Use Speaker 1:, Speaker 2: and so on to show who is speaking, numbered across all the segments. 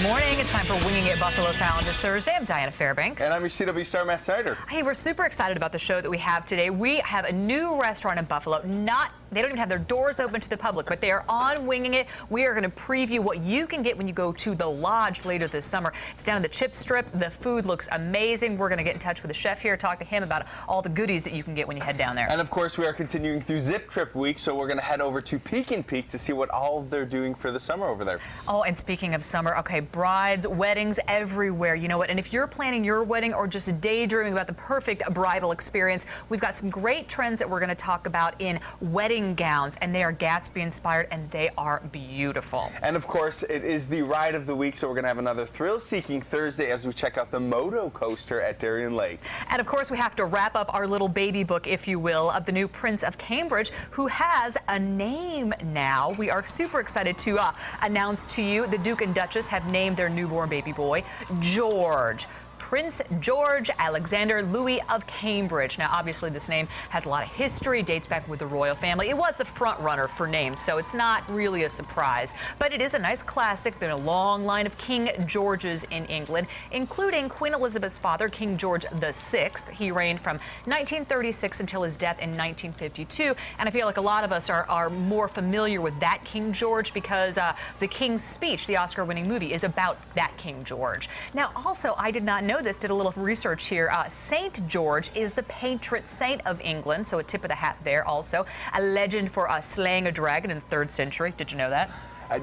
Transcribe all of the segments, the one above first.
Speaker 1: morning. It's time for Winging It Buffalo Sound. It's Thursday. I'm Diana Fairbanks.
Speaker 2: And I'm your CW star, Matt Snyder.
Speaker 1: Hey, we're super excited about the show that we have today. We have a new restaurant in Buffalo. They don't even have their doors open to the public, but they are on Winging It. We are going to preview what you can get when you go to the Lodge later this summer. It's down in the Chip Strip. The food looks amazing. We're going to get in touch with the chef here, talk to him about all the goodies that you can get when you head down there.
Speaker 2: And of course, we are continuing through Zip Trip Week, so we're going to head over to Pekin Peak to see what all they're doing for the summer over there.
Speaker 1: Oh, and speaking of summer, okay, brides, weddings everywhere. You know what? And if you're planning your wedding or just daydreaming about the perfect bridal experience, we've got some great trends that we're going to talk about in wedding gowns, and they are Gatsby inspired, and they are beautiful.
Speaker 2: And of course, it is the ride of the week, so we're going to have another thrill-seeking Thursday as we check out the Moto Coaster at Darien Lake.
Speaker 1: And of course, we have to wrap up our little baby book, if you will, of the new Prince of Cambridge, who has a name now. We are super excited to announce to you the Duke and Duchess have named their newborn baby boy George. Prince George Alexander Louis of Cambridge. Now, obviously, this name has a lot of history, dates back with the royal family. It was the front runner for names, so it's not really a surprise. But it is a nice classic. Been a long line of King Georges in England, including Queen Elizabeth's father, King George VI. He reigned from 1936 until his death in 1952. And I feel like a lot of us are more familiar with that King George because the King's Speech, the Oscar-winning movie, is about that King George. Now, also, I did not know this, did a little research here. Saint George is the patron saint of England, so a tip of the hat there also. A legend for slaying a dragon in the 3rd century. Did you know that?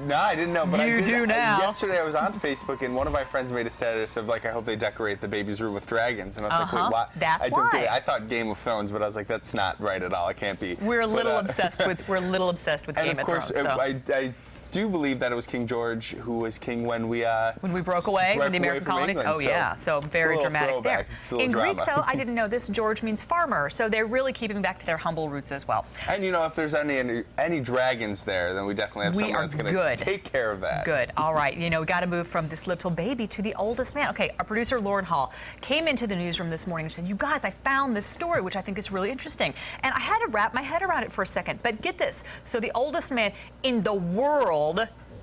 Speaker 2: No, I didn't know, but
Speaker 1: you do now.
Speaker 2: Yesterday I was on Facebook and one of my friends made a status of like, I hope they decorate the baby's room with dragons, and I was like, wait, what?
Speaker 1: That's why.
Speaker 2: I thought Game of Thrones, but I was like, that's not right at all. It can't be.
Speaker 1: We're a little obsessed with Game of Thrones.
Speaker 2: And of course, I do believe that it was King George who was king when we
Speaker 1: broke away from the American colonies.
Speaker 2: England,
Speaker 1: oh yeah, so very dramatic there. In Greek, though, I didn't know this. George means farmer, so they're really keeping back to their humble roots as well.
Speaker 2: And you know, if there's any dragons there, then we definitely have someone that's going to take care of that.
Speaker 1: Good. All right. You know, we got to move from this little baby to the oldest man. Okay, our producer Lauren Hall came into the newsroom this morning and said, "You guys, I found this story, which I think is really interesting." And I had to wrap my head around it for a second. But get this: so the oldest man in the world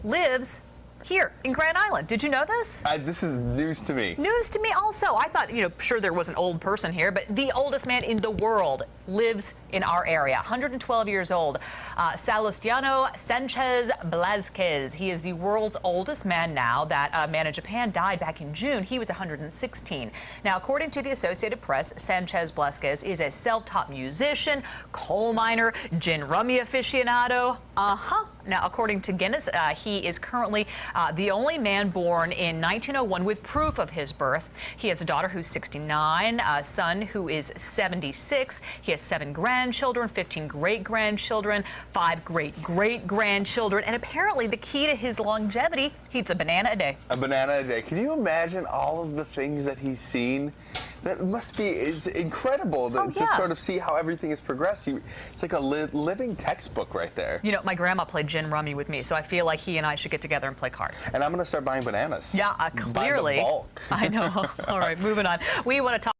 Speaker 1: lives here in Grand Island. Did you know this?
Speaker 2: This is news to me.
Speaker 1: News to me also. I thought, you know, sure there was an old person here, but the oldest man in the world lives in our area, 112 years old. Salustiano Sanchez Blázquez. He is the world's oldest man now. That man in Japan died back in June. He was 116. Now, according to the Associated Press, Sanchez Blázquez is a self-taught musician, coal miner, gin rummy aficionado. Now, according to Guinness, he is currently the only man born in 1901 with proof of his birth. He has a daughter who's 69, a son who is 76. He has 7 grandchildren, 15 great-grandchildren, 5 great-great-grandchildren, and apparently the key to his longevity, he eats a banana a day.
Speaker 2: A banana a day. Can you imagine all of the things that he's seen? That must be incredible to sort of see how everything has progressed. It's like a living textbook right there.
Speaker 1: You know, my grandma played gin rummy with me, so I feel like he and I should get together and play cards.
Speaker 2: And I'm going to start buying bananas.
Speaker 1: Yeah, clearly.
Speaker 2: By the bulk.
Speaker 1: I know. All right, moving on. We want to talk